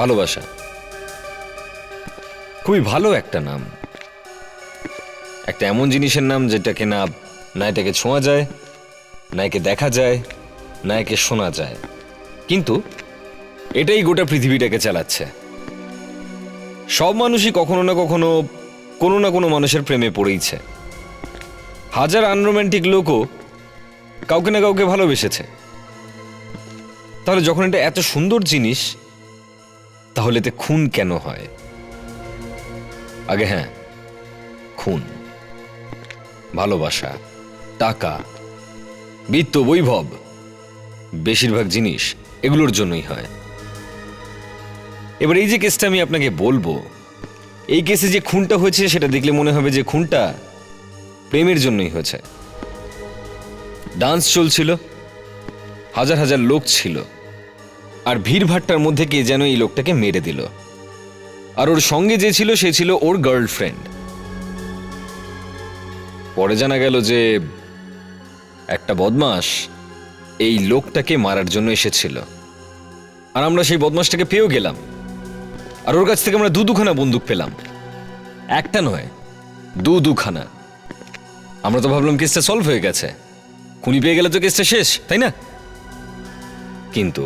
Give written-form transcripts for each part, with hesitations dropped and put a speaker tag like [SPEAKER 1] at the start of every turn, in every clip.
[SPEAKER 1] ভালোবাসা খুবই ভালো একটা নাম, একটা এমন জিনিসের নাম যেটাকে না এটাকে ছোঁয়া যায়, না একে দেখা যায়, না একে শোনা যায়, কিন্তু এটাই গোটা পৃথিবীটাকে চালাচ্ছে। সব মানুষই কখনো না কখনো কোনো না কোনো মানুষের প্রেমে পড়েইছে। হাজার আনরোম্যান্টিক লোকও কাউকে না কাউকে ভালোবেসেছে। তাহলে যখন এটা এত সুন্দর জিনিস, তাহলে এতে খুন কেন হয়? আগে হ্যাঁ, খুন, ভালোবাসা, টাকা, বিত্ত, বৈভব, বেশিরভাগ জিনিস এগুলোর জন্যই হয়। এবার এই যে কেসটা আমি আপনাকে বলবো, এই কেসে যে খুনটা হয়েছে সেটা দেখলে মনে হবে যে খুনটা প্রেমের জন্যই হয়েছে। ডান্স চলছিল, হাজার হাজার লোক ছিল, আর ভিড়ভাট্টার মধ্যে কে যেন এই লোকটাকে মেরে দিল। আর ওর সঙ্গে যে ছিল সে ছিল ওর গার্লফ্রেন্ড। পরে জানা গেল যে একটা বদমাশ এই লোকটাকে মারার জন্য এসেছিল, আর আমরা সেই বদমাশটাকে পেয়েও গেলাম। আর ওর কাছ থেকে আমরা দুখানা বন্দুক পেলাম, একটা নয়, দুখানা। আমরা তো ভাবলাম কেসটা সলভ হয়ে গেছে, খুনি পেয়ে গেলে তো কেসটা শেষ, তাই না? কিন্তু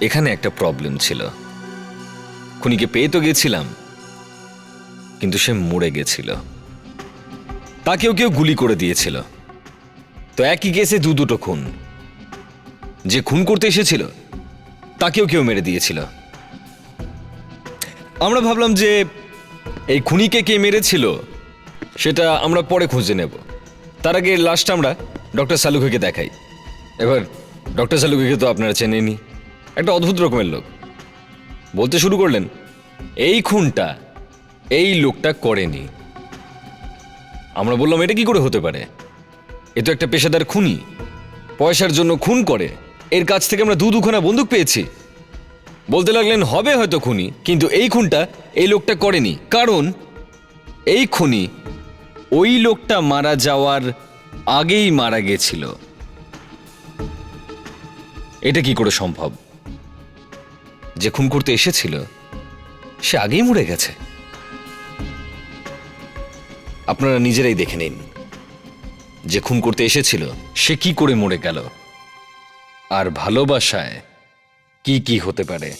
[SPEAKER 1] এখানে একটা প্রবলেম ছিল। খুনিকে পেয়ে তো গেছিলাম, কিন্তু সে মরে গেছিল। তাকেও কেউ গুলি করে দিয়েছিল। তো একই কেসে দুটো খুন। যে খুন করতে এসেছিল তাকেও কেউ মেরে দিয়েছিল। আমরা ভাবলাম যে এই খুনিকে কে মেরেছিল সেটা আমরা পরে খুঁজে নেব। তার আগে লাস্ট আমরা ডক্টর সালুখাকে দেখাই। এবার ডক্টর সালুখাকে তো আপনারা চেনেনই, একটা অদ্ভুত রকমের লোক। বলতে শুরু করলেন এই খুনটা এই লোকটা করেনি। আমরা বললাম এটা কি করে হতে পারে? এ তো একটা পেশাদার খুনি, পয়সার জন্য খুন করে, এর কাছ থেকে আমরা দুখানা বন্দুক পেয়েছি। বলতে লাগলেন হবে হয়তো খুনি, কিন্তু এই খুনটা এই লোকটা করেনি, কারণ এই খুনি ওই লোকটা মারা যাওয়ার আগেই মারা গেছিল। এটা কি করে সম্ভব? যে খুন করতে এসেছিল সে আগেই মরে গেছে। আপনারা নিজেরাই দেখে নিন, যে খুন করতে এসেছিল সে কি করে মরে গেল, আর ভালোবাসায় কি কি হতে পারে।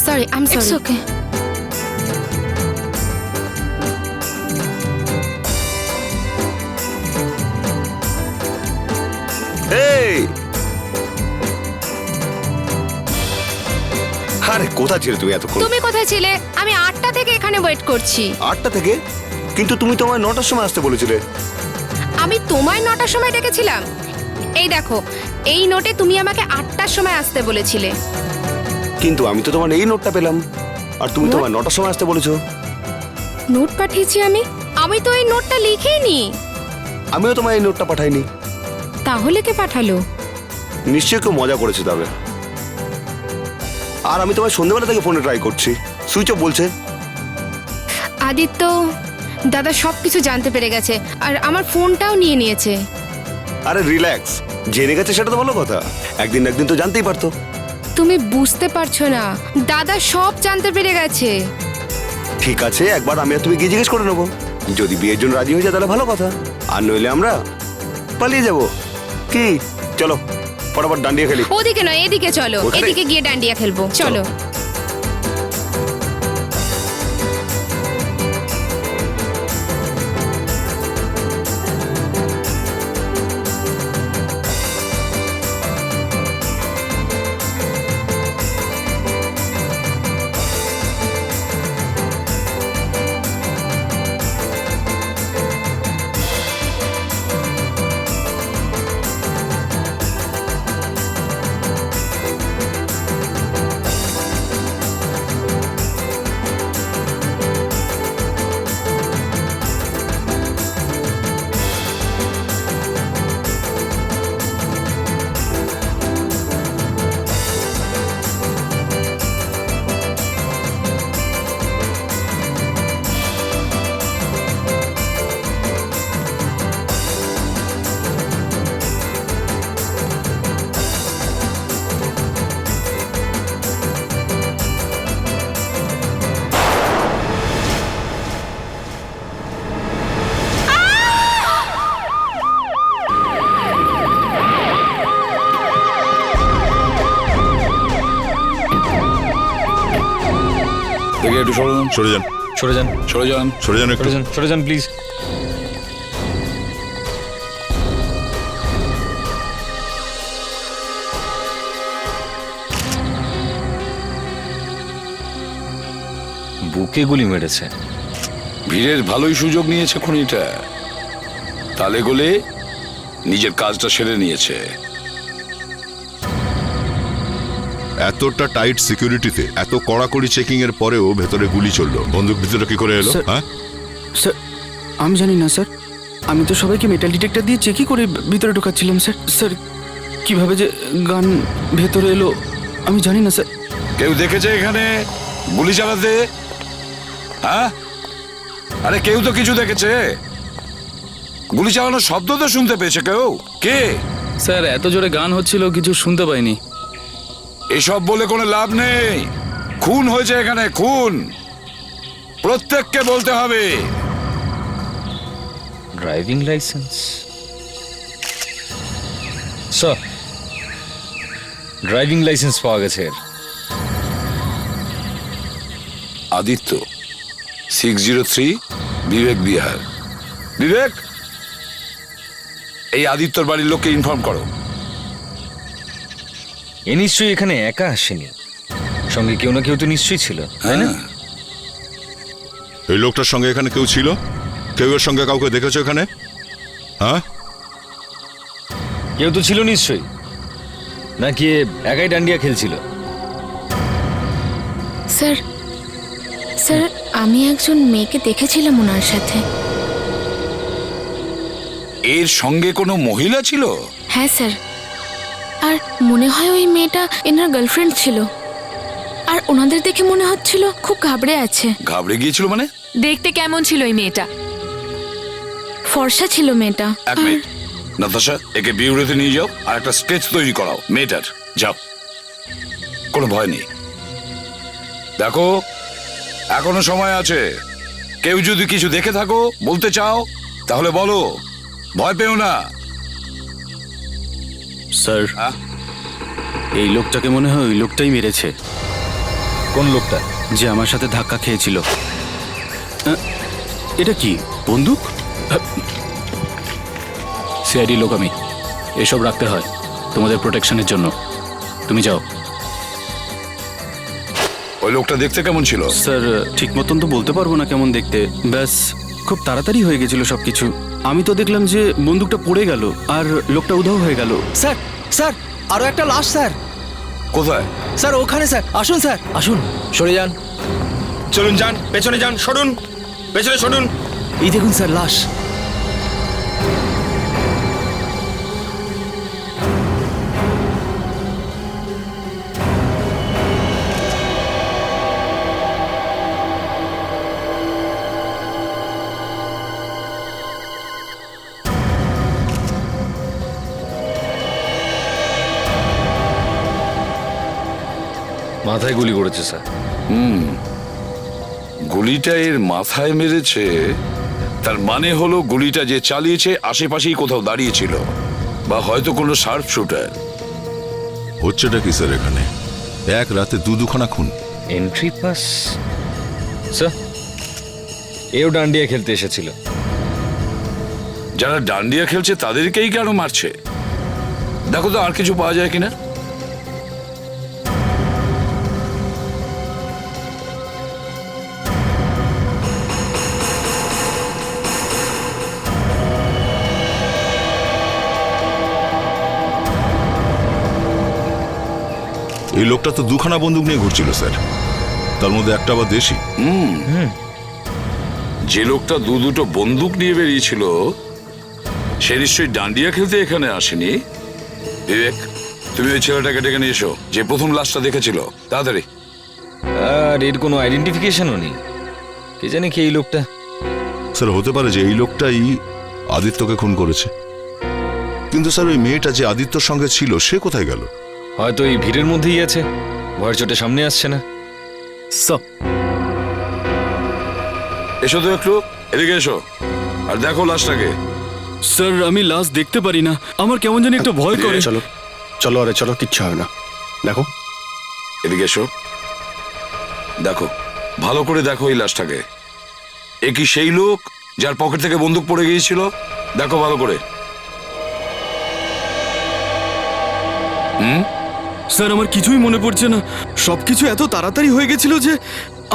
[SPEAKER 2] Sorry, I'm sorry.
[SPEAKER 3] It's okay.
[SPEAKER 4] এই আরে কোথায় ছিলে তুমি এতক্ষণ?
[SPEAKER 2] তুমি কোথায় ছিলে? আমি 8টা থেকে এখানে ওয়েট করছি।
[SPEAKER 4] 8টা থেকে? কিন্তু তুমি তো আমায় 9টার সময় আসতে বলেছিলে।
[SPEAKER 2] আমি তোমায় 9টার সময় ডেকেছিলাম? এই দেখো, এই নোটে তুমি আমাকে 8টার সময় আসতে বলেছিলে।
[SPEAKER 4] কিন্তু আমি তো তোমার এই নোটটা পেলাম, আর তুমি তো আমায় 9টার সময় আসতে বলেছো।
[SPEAKER 2] নোট পাঠিয়েছি আমি? আমি তো এই নোটটা লিখিনি।
[SPEAKER 4] আমিও তোমায় এই নোটটা পাঠাইনি।
[SPEAKER 2] তাহলে কে পাঠালো?
[SPEAKER 4] নিশ্চয়ই কেউ মজা করেছে তবে। আর আমি তোমায় সন্ধ্যাবেলা থেকে ফোনে ট্রাই করছি, সুইচ অফ বলছে।
[SPEAKER 2] আদিত্য দাদা সবকিছু জানতে পেরে গেছে, আর আমার ফোনটাও নিয়ে নিয়েছে।
[SPEAKER 4] আরে রিল্যাক্স, জেনে গেছে সেটা তো ভালো কথা, একদিন না একদিন তো জানতেই পারতো।
[SPEAKER 2] তুমি বুঝতে পারছো না, দাদা সব জানতে পেরে গেছে।
[SPEAKER 4] ঠিক আছে, একবার আমি আর তুমি গিয়ে জিজ্ঞেস করে নেবো। যদি বিয়ের জন্য রাজি হয়ে যায় তাহলে ভালো কথা, আর নইলে আমরা পালিয়ে যাব। কি চলো ফটাফট ডান্ডিয়া খেলি।
[SPEAKER 2] ওদিকে নয়, এদিকে চলো।
[SPEAKER 4] ওখানে?
[SPEAKER 2] এদিকে গিয়ে ডান্ডিয়া খেলবো, চলো।
[SPEAKER 3] সরুন
[SPEAKER 5] সরে যান,
[SPEAKER 1] সরে যান,
[SPEAKER 3] সরে যান
[SPEAKER 5] সরে যান একটু।
[SPEAKER 1] সরে যান, সরে যান প্লিজ। বুকে গুলি মেরেছে।
[SPEAKER 3] ভিড়ের ভালোই সুযোগ নিয়েছে খুনিটা, তালে গোলে নিজের কাজটা সেরে নিয়েছে।
[SPEAKER 5] এতটা টাইট সিকিউরিটিতে এত কড়াকড়ি চেকিং এর পরেও ভেতরে গুলি চললো। বন্দুক ভিতরে কি করে এলো?
[SPEAKER 6] স্যার-
[SPEAKER 5] হ্যাঁ,
[SPEAKER 6] স্যার আমি জানি না স্যার, আমি তো সবাইকে মেটাল ডিটেক্টর দিয়ে চেকই করে ভিতরে ঢোকাচ্ছিলাম স্যার। স্যার কিভাবে যে গান ভেতরে এলো আমি জানি না স্যার।
[SPEAKER 3] কেউ দেখেছে এখানে গুলি চালাতে? হ্যাঁ, আরে কেউ তো কিছু দেখেছে? গুলি চালানোর শব্দ তো শুনতে পেয়েছে কেউ? কে?
[SPEAKER 7] স্যার এত জোরে গান হচ্ছিল কিছু শুনতে পাইনি।
[SPEAKER 3] এসব বলে কোনো লাভ নেই। খুন হয়েছে এখানে, খুন। প্রত্যেককে বলতে হবে।
[SPEAKER 1] Driving licence sir, driving licence পাওয়া গেছে এর।
[SPEAKER 3] আদিত্য 603 বিবেক বিহার। বিবেক, এই আদিত্যর বাড়ির লোককে ইনফর্ম করো।
[SPEAKER 1] এ নিশ্চয়ই এখানে একা আসেনি, সঙ্গে কেউ না কেউ তো নিশ্চয়ই ছিল, তাই না?
[SPEAKER 3] হ্যাঁ।
[SPEAKER 5] এই লোকটার সঙ্গে এখানে কেউ ছিল? কেউ এর সঙ্গে কাউকে দেখেছো এখানে? হ্যাঁ,
[SPEAKER 1] কেউ তো ছিল নিশ্চয়ই, নাকি এ একাই ডান্ডিয়া খেলছিল?
[SPEAKER 8] স্যার স্যার আমি একজন মেয়েকে দেখেছিলাম ওনার সাথে।
[SPEAKER 3] এর সঙ্গে কোনো মহিলা ছিল?
[SPEAKER 8] হ্যাঁ স্যার, আর মনে হয় ওই মেয়েটা এনার গার্লফ্রেন্ড ছিল। আর ওনাদের দেখে মনে হচ্ছিল খুব ঘাবড়ে আছে।
[SPEAKER 3] ঘাবড়ে গিয়েছিল মানে?
[SPEAKER 2] দেখতে কেমন ছিল এই মেয়েটা?
[SPEAKER 8] ফর্সা ছিল মেয়েটা।
[SPEAKER 3] এক মিনিট, নাতাশা, একে বিউরোতে নিয়ে যাও আর একটা স্কেচ তৈরি করাও মেয়েটার। যাও, কোনো ভয় নেই। দেখো, এখনো সময় আছে। কেউ যদি কিছু দেখে থাকো, বলতে চাও, তাহলে বলো, ভয় পেও না।
[SPEAKER 6] স্যার
[SPEAKER 3] হ্যাঁ?
[SPEAKER 6] এই লোকটাকে মনে হয় ওই লোকটাই মেরেছে
[SPEAKER 1] কোন লোকটা?
[SPEAKER 6] যে আমার সাথে ধাক্কা খেয়েছিল। এটা কি বন্দুক?
[SPEAKER 7] সিআইডি লোক আমি, এসব রাখতে হয় তোমাদের প্রোটেকশনের জন্য। তুমি যাও।
[SPEAKER 3] ওই লোকটা দেখতে কেমন ছিল?
[SPEAKER 6] স্যার ঠিক মতন তো বলতে পারবো না কেমন দেখতে, ব্যাস খুব তাড়াতাড়ি হয়ে গেছিল সবকিছু। আমি তো দেখলাম যে বন্দুকটা পড়ে গেল আর লোকটা উধাও হয়ে গেল।
[SPEAKER 9] স্যার স্যার আরো একটা লাশ স্যার।
[SPEAKER 3] কোথায়?
[SPEAKER 9] স্যার ওখানে স্যার, আসুন স্যার আসুন, সরে যান।
[SPEAKER 10] চলুন যান, পেছনে যান, সরুন, পেছনে সরুন।
[SPEAKER 9] এই দেখুন স্যার লাশ।
[SPEAKER 1] মাথায় গুলি করেছে স্যার।
[SPEAKER 3] গুলিটা এর মাথায় মেরেছে, তার মানে হলো গুলিটা যে চালিয়েছে আশেপাশেই কোথাও দাঁড়িয়েছিল, বা হয়তো কোনো শার্প শুটার।
[SPEAKER 5] হচ্ছেটা কি স্যার এখানে? এক রাতে দুখানা খুন।
[SPEAKER 1] এন্ট্রি পাস স্যার, এও ডান্ডিয়া খেলতে এসেছিল।
[SPEAKER 3] যারা ডান্ডিয়া খেলছে তাদেরকেই কেন মারছে? দেখো তো আর কিছু পাওয়া যায় কিনা।
[SPEAKER 5] এই লোকটা তো দুখানা বন্দুক নিয়ে ঘুরছিল স্যার, তার মধ্যে একটা আবার দেশি।
[SPEAKER 3] যে লোকটা দুটো বন্দুক নিয়ে বেরিয়েছিল সে নিশ্চয়ই ডান্ডিয়া খেলতে এখানে আসেনি। বিবেক, তুমি ওই ছেলেটাকে ডেকে নিয়ে এসো যে প্রথম লাশটা দেখেছিল, তাড়াতাড়ি।
[SPEAKER 1] আর এর কোনো আইডেন্টিফিকেশনও নেই। কে জানে কি এই লোকটা?
[SPEAKER 5] স্যার হতে পারে যে এই লোকটাই আদিত্যকে খুন করেছে। কিন্তু স্যার ওই মেয়েটা যে আদিত্যর সঙ্গে ছিল সে কোথায় গেল?
[SPEAKER 1] হয়তো এই ভিড়ের মধ্যেই আছে, ভয়ের চোটে সামনে আসছে না।
[SPEAKER 3] এসো তো একটু, এদিকে এসো আর দেখো লাশটাকে।
[SPEAKER 6] স্যার আমি লাশ দেখতে পারি না, আমার কেমন জানি একটা ভয় করে।
[SPEAKER 4] চলো চলো, আরে চলো, কিচ্ছু হবে না। দেখো,
[SPEAKER 3] এদিকে এসো, দেখো ভালো করে দেখো এই লাশটাকে। এ কি সেই লোক যার পকেট থেকে বন্দুক পড়ে গিয়েছিল? দেখো ভালো করে।
[SPEAKER 6] স্যার আমার কিছুই মনে পড়ছে না, সবকিছু এত তাড়াতাড়ি হয়ে গেছিল যে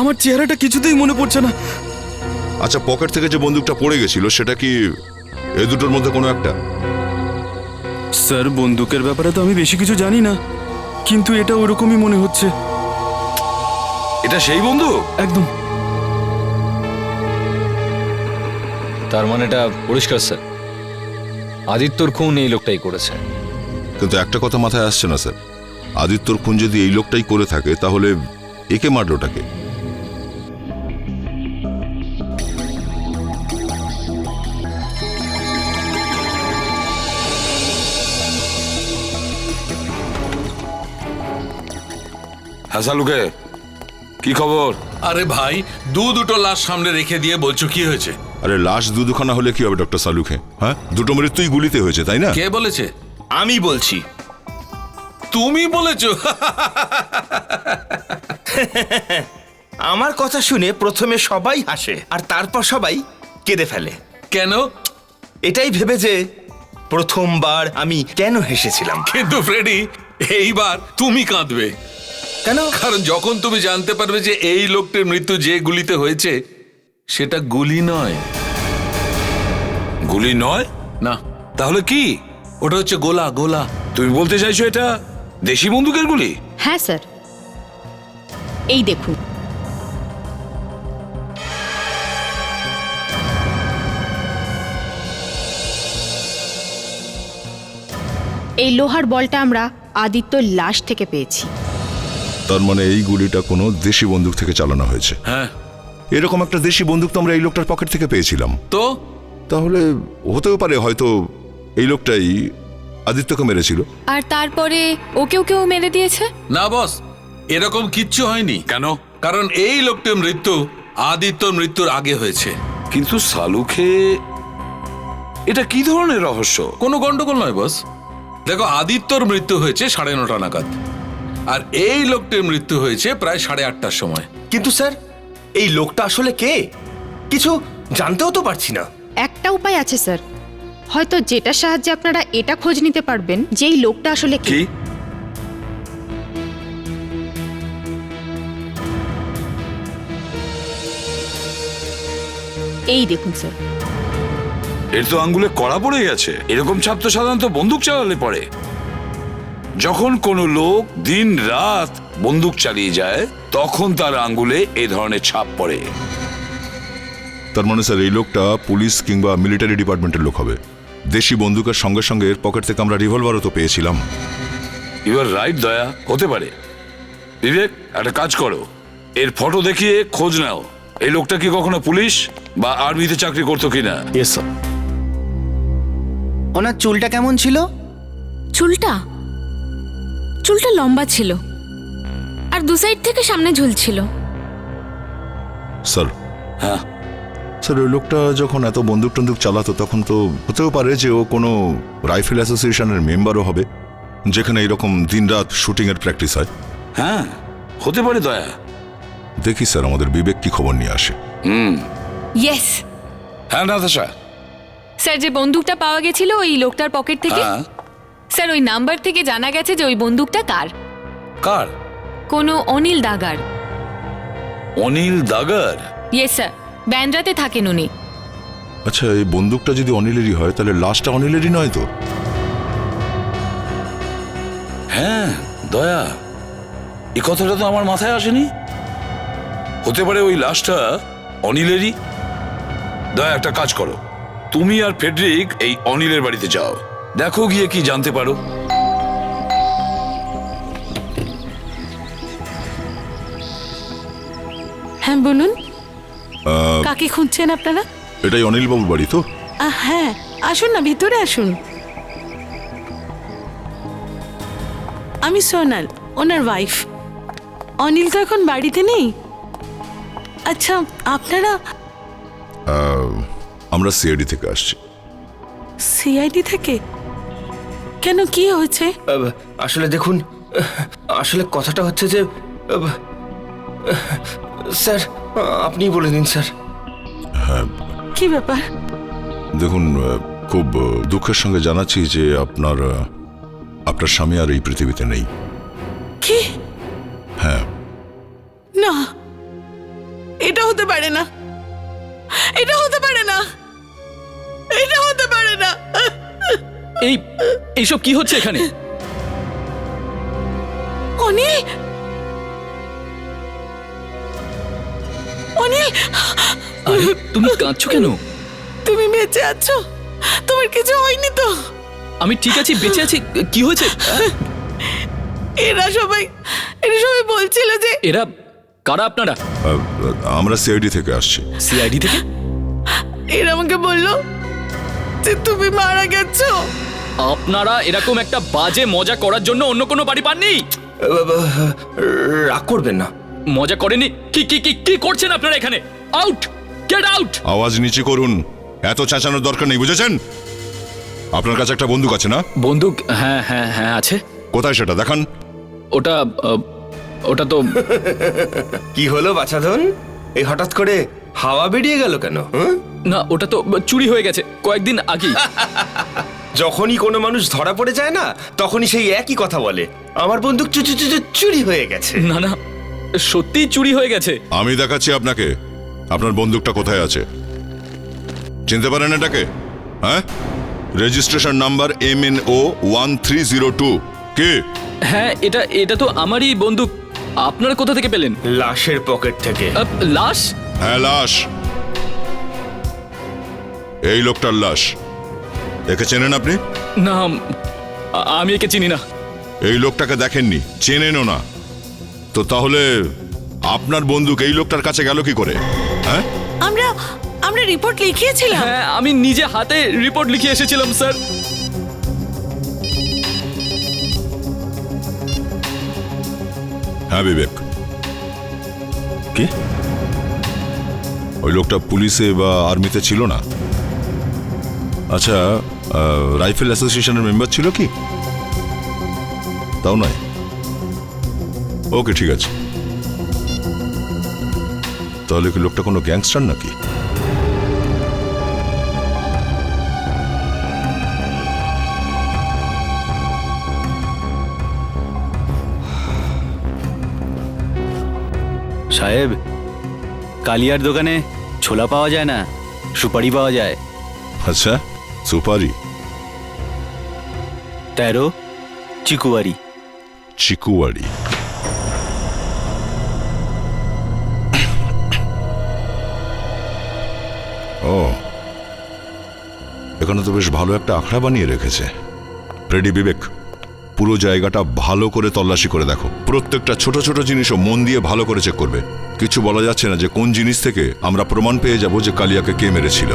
[SPEAKER 6] আমার চেহারাটা কিছুতেই মনে পড়ছে না।
[SPEAKER 5] আচ্ছা, পকেট থেকে যে বন্দুকটা পড়ে গেছিল সেটা কি এই দুটোর মধ্যে কোনো একটা?
[SPEAKER 6] স্যার বন্দুকের ব্যাপারে তো আমি বেশি কিছু জানি না, কিন্তু এটা ওরকমই মনে হচ্ছে।
[SPEAKER 3] এটা সেই বন্দুক?
[SPEAKER 6] একদম।
[SPEAKER 1] তার মানে এটা পরিষ্কার স্যার, আদিত্যর খুন এই লোকটাই করেছে।
[SPEAKER 5] কিন্তু একটা কথা মাথায় আসছে না স্যার, আদিত্যর খুন যদি এই লোকটাই করে থাকে তাহলে একে মারলোটাকে?
[SPEAKER 3] হ্যাঁ সালুকে, কি খবর?
[SPEAKER 11] আরে ভাই, দুটো লাশ সামনে রেখে দিয়ে বলছো কি হয়েছে?
[SPEAKER 5] আরে লাশ দুখানা হলে কি হবে ডক্টর সালুকে? হ্যাঁ, দুটো মৃত্যুই গুলিতে হয়েছে, তাই না?
[SPEAKER 11] কে বলেছে?
[SPEAKER 10] আমি বলছি।
[SPEAKER 11] তুমি বলেছো?
[SPEAKER 10] আমার কথা শুনে প্রথমে সবাই হাসে আর তারপর সবাই কেঁদে ফেলে।
[SPEAKER 11] কেন?
[SPEAKER 10] এটাই ভেবে যে প্রথমবার আমি কেন হেসেছিলাম।
[SPEAKER 11] কিন্তু ফ্রেডি, এইবার তুমি কাঁদবে।
[SPEAKER 10] কেন?
[SPEAKER 11] কারণ যখন তুমি জানতে পারবে যে এই লোকটির মৃত্যু যে গুলিতে হয়েছে সেটা গুলি নয়।
[SPEAKER 3] গুলি নয়?
[SPEAKER 11] না,
[SPEAKER 3] তাহলে কি?
[SPEAKER 11] ওটা হচ্ছে গোলা। গোলা।
[SPEAKER 3] তুমি বলতে চাইছো এটা দেশি বন্দুকের গুলি?
[SPEAKER 2] হ্যাঁ স্যার, এই দেখুন। এই লোহার বলটা আমরা আদিত্যর লাশ থেকে পেয়েছি।
[SPEAKER 5] তার মানে এই গুলিটা কোনো দেশি বন্দুক থেকে চালানো হয়েছে।
[SPEAKER 11] হ্যাঁ।
[SPEAKER 5] এরকম একটা দেশি বন্দুক তো আমরা এই লোকটার পকেট থেকে পেয়েছিলাম।
[SPEAKER 11] তো
[SPEAKER 5] তাহলে হতেও পারে হয়তো এই লোকটাই আদিত্যকে মেরেছিল।
[SPEAKER 8] আর তারপরে ওকেও কেউ মেরে দিয়েছে?
[SPEAKER 11] না বস, এরকম কিচ্ছু হয়নি।
[SPEAKER 3] কেন?
[SPEAKER 11] কারণ এই লোকটির মৃত্যু আদিত্যর মৃত্যুর আগে হয়েছে।
[SPEAKER 3] কিন্তু সালুকে, এটা কি ধরনের রহস্য?
[SPEAKER 11] কোনো গন্ডগোল নয় বস। দেখো, আদিত্যর মৃত্যু হয়েছে 9:30 নাগাদ, আর এই লোকটির মৃত্যু হয়েছে প্রায় 8:30টার সময়।
[SPEAKER 10] কিন্তু স্যার, এই লোকটা আসলে কে? কিছু জানতেও তো পারছি না।
[SPEAKER 2] একটা উপায় আছে স্যার, হয়তো যেটার সাহায্যে আপনারা এটা খোঁজ নিতে পারবেন যে এই লোকটা আসলে কে।
[SPEAKER 3] কি?
[SPEAKER 2] এই দেখুন স্যার।
[SPEAKER 3] এর তো আঙ্গুলে কড়া পড়ে গেছে। এরকম ছাপ তো সাধারণত বন্দুক চালালে পড়ে। যখন কোনো লোক দিন রাত বন্দুক চালিয়ে যায় তখন তার আঙ্গুলে এই ধরনের ছাপ পড়ে।
[SPEAKER 5] তার মানে স্যার এই লোকটা পুলিশ কিংবা মিলিটারি ডিপার্টমেন্টের লোক হবে। দেশি বন্দুকের সঙ্গে সঙ্গে এর পকেট থেকে আমরা রিভলভারও তো পেয়েছিলাম।
[SPEAKER 3] ইউ আর রাইট দয়া, হতে পারে। বিবেক, একটা কাজ করো, এর ফটো দেখিয়ে খোঁজ নাও এই লোকটা কি কখনো পুলিশ বা আর্মিতে চাকরি করতো কিনা।
[SPEAKER 9] Yes sir. ওনার চুলটা কেমন ছিল?
[SPEAKER 8] চুলটা লম্বা ছিল আর দু সাইড থেকে সামনে ঝুলছিল।
[SPEAKER 5] স্যার,
[SPEAKER 3] হ্যাঁ
[SPEAKER 5] স্যার ওই লোকটা যখন এত বন্দুক টন্দুক চালাতো তখন তো হতেও পারে যে ও কোনো রাইফেল অ্যাসোসিয়েশনের মেম্বারও হবে, যেখানে এরকম দিনরাত শুটিংয়ের প্র্যাকটিস হয়।
[SPEAKER 3] হ্যাঁ, হতে পারে দয়া।
[SPEAKER 5] দেখি স্যার আমাদের বিবেক কি খবর নিয়ে আসে।
[SPEAKER 8] ইয়েস
[SPEAKER 3] হ্যাঁ নাতাশা।
[SPEAKER 8] স্যার, যে বন্দুকটা পাওয়া গেছিল ওই লোকটার পকেট থেকে,
[SPEAKER 3] হ্যাঁ।
[SPEAKER 8] স্যার ওই নাম্বার থেকে জানা গেছে যে ওই বন্দুকটা কার।
[SPEAKER 3] কার?
[SPEAKER 8] কোনো অনিল দাগার।
[SPEAKER 3] অনিল দাগার?
[SPEAKER 8] ইয়েস স্যার, ব্যান্ড্রাতে থাকেন উনি।
[SPEAKER 5] আচ্ছা, এই বন্দুকটা যদি অনিলেরই হয় তাহলে লাশটা অনিলেরই নয় তো?
[SPEAKER 3] হ্যাঁ দয়া, এই কথাটা তো আমার মাথায় আসেনি। হতে পারে ওই লাশটা অনিলেরই। দয়া, একটা কাজ করো, তুমি আর ফেডরিক এই অনিলের বাড়িতে যাও, দেখো গিয়ে কি জানতে পারো।
[SPEAKER 12] হ্যাঁ বলুন, কাকে খুঁজছেন আপনারা?
[SPEAKER 5] এটাই অনিলবাবুর বাড়ি তো?
[SPEAKER 12] হ্যাঁ, আসুন না, ভিতরে আসুন। আমি সোনাল, ওনার ওয়াইফ। অনিল তো এখন বাড়িতে নেই। আচ্ছা, আপনারা?
[SPEAKER 5] আমরা সিআইডি থেকে আসছি।
[SPEAKER 12] সিআইডি থেকে? কেন, কি হয়েছে?
[SPEAKER 10] আসলে দেখুন, আসলে কথাটা হচ্ছে যে স্যার আপনি বলে দিন স্যার।
[SPEAKER 12] কি ব্যাপার?
[SPEAKER 5] দেখুন, খুব দুঃখের সঙ্গে জানাচ্ছি যে আপনার স্বামী আর এই পৃথিবীতে নেই।
[SPEAKER 12] কি?
[SPEAKER 5] হ্যাঁ।
[SPEAKER 12] না, এটা হতে পারে না, এটা হতে পারে না, এটা হতে পারে না।
[SPEAKER 7] এইসব কি হচ্ছে এখানে?
[SPEAKER 12] অনিল, অনিল,
[SPEAKER 7] আরে, তুমি কাঁদছো কেন?
[SPEAKER 12] তুমি বেঁচে আছো? তোমার কিছু হয়নি তো?
[SPEAKER 7] আমি ঠিক আছি, বেঁচে আছি। কি হয়েছে?
[SPEAKER 12] এরা সবাই বলছিল যে
[SPEAKER 7] এরা কারা আপনারা?
[SPEAKER 5] আমরা সিআইডি থেকে আসছি।
[SPEAKER 7] সিআইডি থেকে?
[SPEAKER 12] এরা আমাকে বললো যে তুমি মারা গেছো।
[SPEAKER 7] আপনারা এরকম একটা বাজে মজা করার জন্য অন্য কোনো বাড়ি পাননি?
[SPEAKER 10] রাগ করবেন না।
[SPEAKER 7] মজা করেনি? কি কি কি কি করছেন আপনারা এখানে? আউট! Get out!
[SPEAKER 5] আওয়াজ নিচে করুন, এত চেঁচানোর দরকার নেই, বুঝেছেন? আপনার কাছে একটা বন্দুক আছে না?
[SPEAKER 7] বন্দুক? হ্যাঁ হ্যাঁ হ্যাঁ আছে।
[SPEAKER 5] কোথায় সেটা দেখান।
[SPEAKER 7] ওটা তো
[SPEAKER 10] কি হলো বাছাধন, এই হঠাৎ করে হাওয়া বেরিয়ে গেল কেন?
[SPEAKER 7] না, ওটা তো চুরি হয়ে গেছে কয়েকদিন আগে।
[SPEAKER 10] যখনই কোনো মানুষ ধরা পড়ে যায় না, তখনই সেই একই কথা বলে, আমার বন্দুক চুরি হয়ে গেছে।
[SPEAKER 7] না না, সত্যি চুরি হয়ে গেছে।
[SPEAKER 5] আমি দেখাচ্ছি আপনাকে আপনার বন্দুকটা কোথায় আছে। চিনতে পারেন এটাকে? হ্যাঁ, রেজিস্ট্রেশন নাম্বার MNO 1302। কে?
[SPEAKER 7] হ্যাঁ, এটা তো আমারই বন্দুক। আপনারা কোথা থেকে পেলেন?
[SPEAKER 10] লাশের পকেট থেকে।
[SPEAKER 7] লাশ?
[SPEAKER 5] হ্যাঁ, লাশ। এই লোকটার লাশ। একে চেনেন আপনি?
[SPEAKER 7] না, আমি একে চিনি না।
[SPEAKER 5] এই লোকটাকে দেখেননি, চেনেনও না, তো তাহলে আপনার বন্দুক এই লোকটার কাছে গেল কি করে? হ্যাঁ,
[SPEAKER 12] আমরা রিপোর্ট লিখিয়েছিলাম।
[SPEAKER 7] হ্যাঁ, আমি নিজে হাতে রিপোর্ট লিখে এসেছিলাম স্যার।
[SPEAKER 5] হ্যাঁ বিবেক, কি ওই লোকটা পুলিশে বা আর্মিতে ছিল না? আচ্ছা, রাইফেল অ্যাসোসিয়েশনের মেম্বার ছিল কি? তাও নয়? ওকে, ঠিক আছে। তাহলে কি লোকটা কোনো গ্যাংস্টার নাকি?
[SPEAKER 9] সাহেব, কালিয়ার দোকানে ছোলা পাওয়া যায় না, সুপারি পাওয়া যায়।
[SPEAKER 5] আচ্ছা, সুপারি?
[SPEAKER 9] 13 চিকুয়ারি।
[SPEAKER 5] চিকুয়ারি? ও, এখানে তো বেশ ভালো একটা আখড়া বানিয়ে রেখেছে। রেডি বিবেক, পুরো জায়গাটা ভালো করে তল্লাশি করে দেখো। প্রত্যেকটা ছোট ছোট জিনিসও মন দিয়ে ভালো করে চেক করবে। কিছু বলা যাচ্ছে না যে কোন জিনিস থেকে আমরা প্রমাণ পেয়ে যাব যে কালিয়াকে কে মেরেছিল।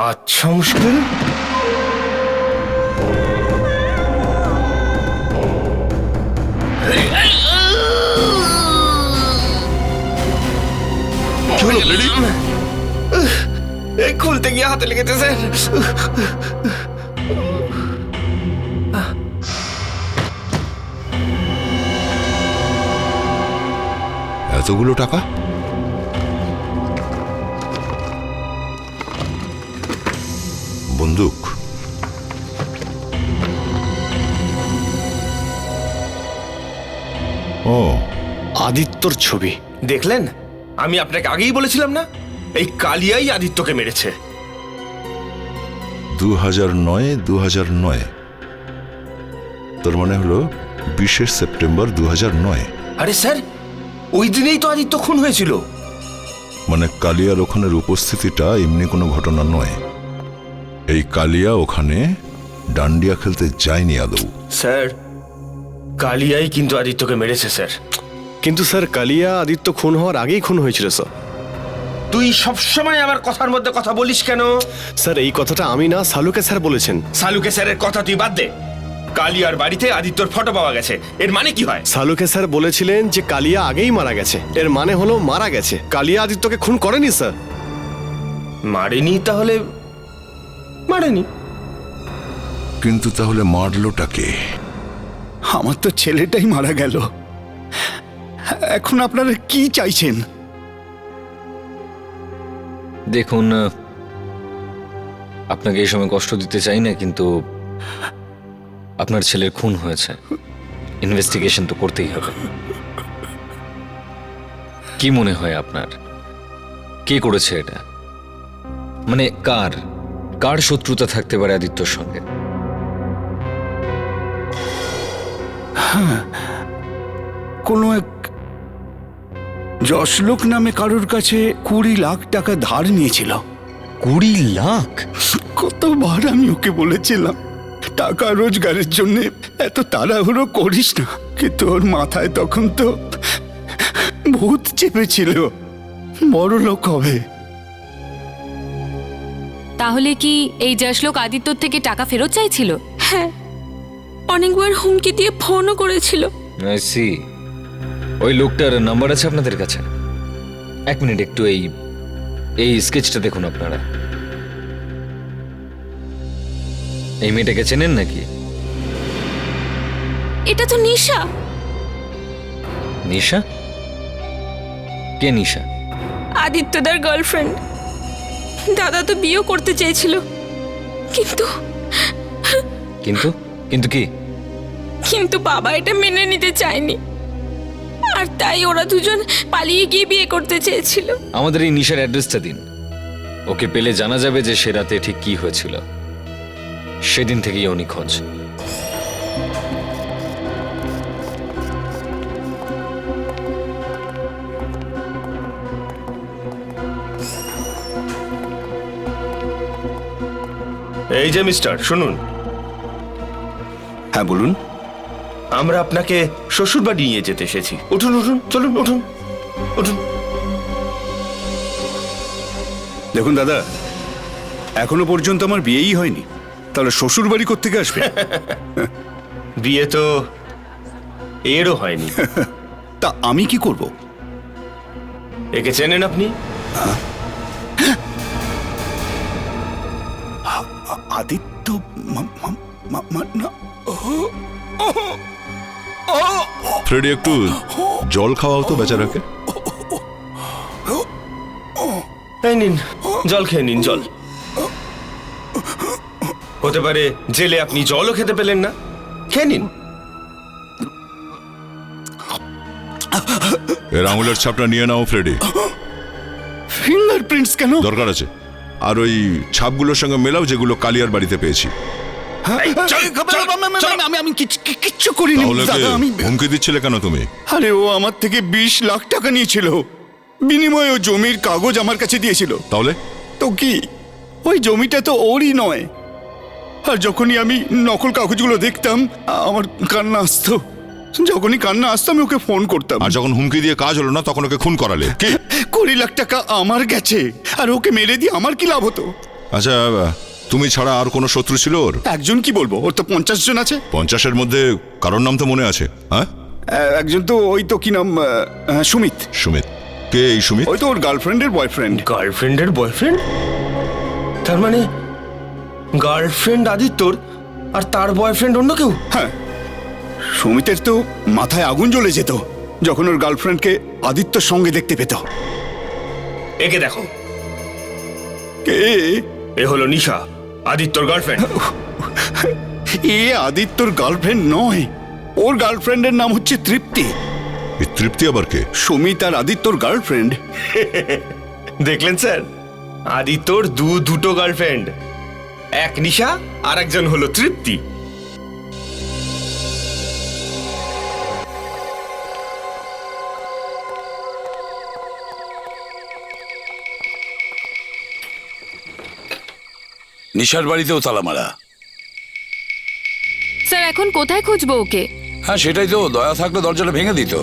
[SPEAKER 10] আচ্ছা, মুশকিল। খুলতে গিয়ে হাতে লেগেছে স্যার।
[SPEAKER 5] এতগুলো টাকা? বন্দুক? ও,
[SPEAKER 10] আদিত্যর ছবি দেখলেন? আমি আপনাকে আগেই বলেছিলাম না, এই কালিয়াই আদিত্যকে মেরেছে।
[SPEAKER 5] 2009 2009, তার মানে হলো 20 সেপ্টেম্বর 2009।
[SPEAKER 10] আরে স্যার, ওই দিনেই তো আদিত্য খুন হয়েছিল।
[SPEAKER 5] মানে কালিয়ার ওখানের উপস্থিতিটা এমনি কোনো ঘটনা নয়। এই কালিয়া ওখানে ডান্ডিয়া খেলতে যায়নি আদৌ।
[SPEAKER 10] স্যার, কালিয়াই কিন্তু আদিত্যকে মেরেছে স্যার।
[SPEAKER 13] কিন্তু স্যার, কালিয়া আদিত্য খুন হওয়ার আগেই খুন হয়েছিল স্যার।
[SPEAKER 10] তুই সবসময় আমার কথার মধ্যে কথা বলিস কেন?
[SPEAKER 13] স্যার, এই কথাটা আমি না, সালুকে স্যার বলেছেন।
[SPEAKER 10] সালুকে স্যারের কথা তুই বাদ দে। কালিয়ার বাড়িতে আদিত্যর ফটো পাওয়া গেছে, এর মানে কি হয়?
[SPEAKER 13] সালুকে স্যার বলেছিলেন যে কালিয়া আগেই মারা গেছে, এর মানে হলো মারা গেছে। কালিয়া আদিত্যকে খুন করেনি স্যার।
[SPEAKER 10] মারেনি? তাহলে মারেনি।
[SPEAKER 5] কিন্তু তাহলে মারলোটাকে?
[SPEAKER 4] আমার তো ছেলেটাই মারা গেল, এখন আপনারা কি চাইছেন?
[SPEAKER 1] দেখুন, আপনাকে এই সময় কষ্ট দিতে চাই না, কিন্তু আপনার ছেলের খুন হয়েছে, ইনভেস্টিগেশন তো করতেই হবে। কি মনে হয় আপনার, কে করেছে এটা? মানে কার শত্রুতা থাকতে পারে আদিত্যর সঙ্গে?
[SPEAKER 4] কোনো এক যশলোক নামে কারোর কাছে 20 লাখ টাকা ধার নিয়েছিল।
[SPEAKER 1] 20 লাখ?
[SPEAKER 4] কতবার আমি ওকে বলেছিলাম টাকা রোজগারের জন্য এত তাড়াহুড়ো করিস না, কিন্তু ওর মাথায় তখন তো ভূত চেপেছিল, বড় লোক হবে।
[SPEAKER 8] তাহলে কি এই যশলোক আদিত্যর থেকে টাকা ফেরত চাইছিল? হ্যাঁ, অনেকবার হুমকি দিয়ে ফোনও করেছিল।
[SPEAKER 1] I see. ওই লোকটার নাম্বার আছে আপনাদের কাছে? এক মিনিট, একটু এই স্কেচটা দেখুন আপনারা। এই মেয়েটাকে চেনেন নাকি?
[SPEAKER 8] এটা তো নিশা।
[SPEAKER 1] নিশা? কে নিশা?
[SPEAKER 8] আদিত্যদার গার্লফ্রেন্ড। দাদা তো বিয়ে করতে চেয়েছিল, কিন্তু
[SPEAKER 1] কিন্তু কিন্তু কি?
[SPEAKER 8] কিন্তু বাবা এটা মেনে নিতে চায়নি, আর তাই ওরা দুজন পালিয়ে গিয়ে বিয়ে করতে চেয়েছিল।
[SPEAKER 1] আমাদের এই নিশার অ্যাড্রেসটা দিন, ওকে পেলে জানা যাবে যে সে রাতে ঠিক কি হয়েছিল। সেদিন থেকেই ও নিখোঁজ।
[SPEAKER 10] এই যে মিস্টার, শুনুন।
[SPEAKER 4] হ্যাঁ বলুন।
[SPEAKER 10] আমরা আপনাকে শ্বশুর বাড়ি নিয়ে যেতে এসেছি। উঠুন উঠুন, চলুন উঠুন উঠুন।
[SPEAKER 4] দেখুন দাদা, এখনো পর্যন্ত আমার বিয়েই হয়নি, তাহলে শ্বশুর বাড়ি কোত্থেকে আসবে?
[SPEAKER 10] বিয়ে তো এরও হয়নি।
[SPEAKER 4] তা আমি কি করব?
[SPEAKER 10] একে চেনেন আপনি?
[SPEAKER 4] আদিত্য
[SPEAKER 5] ফ্রেডি, একটু জল খাওয়াও তো বেচারাকে।
[SPEAKER 10] এই নিন, জল খেয়ে নিন, জল। হতে পারে জেলে আপনি জলও খেতে পেলেন না, খেয়ে নিন।
[SPEAKER 5] এর আঙুলের ছাপটা নিয়ে নাও ফ্রেডি।
[SPEAKER 4] ফিঙ্গারপ্রিন্টস কেন?
[SPEAKER 5] দরকার আছে। আর ওই ছাপগুলোর সঙ্গে মেলাও যেগুলো কালিয়ার বাড়িতে পেয়েছি।
[SPEAKER 4] আমি কিচ্ছু করিনি দাদা। আমি
[SPEAKER 5] হুমকি দিচ্ছিলে কেন তুমি?
[SPEAKER 4] আরে ও আমার থেকে 20 লাখ টাকা নিয়েছিল, বিনিময়ে ও জমির কাগজ আমার কাছে দিয়েছিল।
[SPEAKER 5] তাহলে
[SPEAKER 4] তো কি, ওই জমিটা তো ওরই নয়। আর যখনই আমি নকল কাগজগুলো দেখতাম আমার কান্না আসতো। যখনই কান্না আসতো আমি ওকে ফোন করতাম।
[SPEAKER 5] আর যখন হুমকি দিয়ে কাজ হলো না তখন ওকে খুন করালে। কি
[SPEAKER 4] 20 লাখ টাকা আমার গেছে, আর ওকে মেরে দিয়ে আমার কি লাভ হতো?
[SPEAKER 5] আচ্ছা, তুমি ছাড়া আর কোনো শত্রু ছিল ওর?
[SPEAKER 4] একজন কি বলবো, ওর তো 50 জন আছে।
[SPEAKER 5] 50-এর মধ্যে কারোর নাম তো মনে আছে? হ্যাঁ,
[SPEAKER 4] একজন তো ওই তো কি নাম, সুমিত।
[SPEAKER 5] সুমিত? কে এই সুমিত?
[SPEAKER 4] ওই তো ওর গার্লফ্রেন্ডের বয়ফ্রেন্ড।
[SPEAKER 10] গার্লফ্রেন্ডের বয়ফ্রেন্ড? তার মানে গার্লফ্রেন্ড আদিত্যর আর তার বয়ফ্রেন্ড অন্য কেউ?
[SPEAKER 4] হ্যাঁ, সুমিতের তো মাথায় আগুন জ্বলে যেত যখন ওর গার্লফ্রেন্ডকে আদিত্যর সঙ্গে দেখতে পেত।
[SPEAKER 10] একে দেখো,
[SPEAKER 4] কে?
[SPEAKER 10] এ হলো নিশা, আদিত্যর গার্লফ্রেন্ড।
[SPEAKER 4] এ আদিত্যর গার্লফ্রেন্ড নয়, ওর গার্লফ্রেন্ডের নাম হচ্ছে তৃপ্তি।
[SPEAKER 5] এই তৃপ্তি আবার কে?
[SPEAKER 4] সুমিত আর আদিত্যর গার্লফ্রেন্ড।
[SPEAKER 10] দেখলেন স্যার, আদিত্যর দুটো গার্লফ্রেন্ড, এক নিশা আর একজন হলো তৃপ্তি।
[SPEAKER 3] নিশার বাড়িতেও তালা মারা।
[SPEAKER 8] স্যার এখন কোথায় খুঁজবো ওকে?
[SPEAKER 3] হ্যাঁ সেটাই তো, দয়া থাকলে দরজাটা ভেঙে দিত।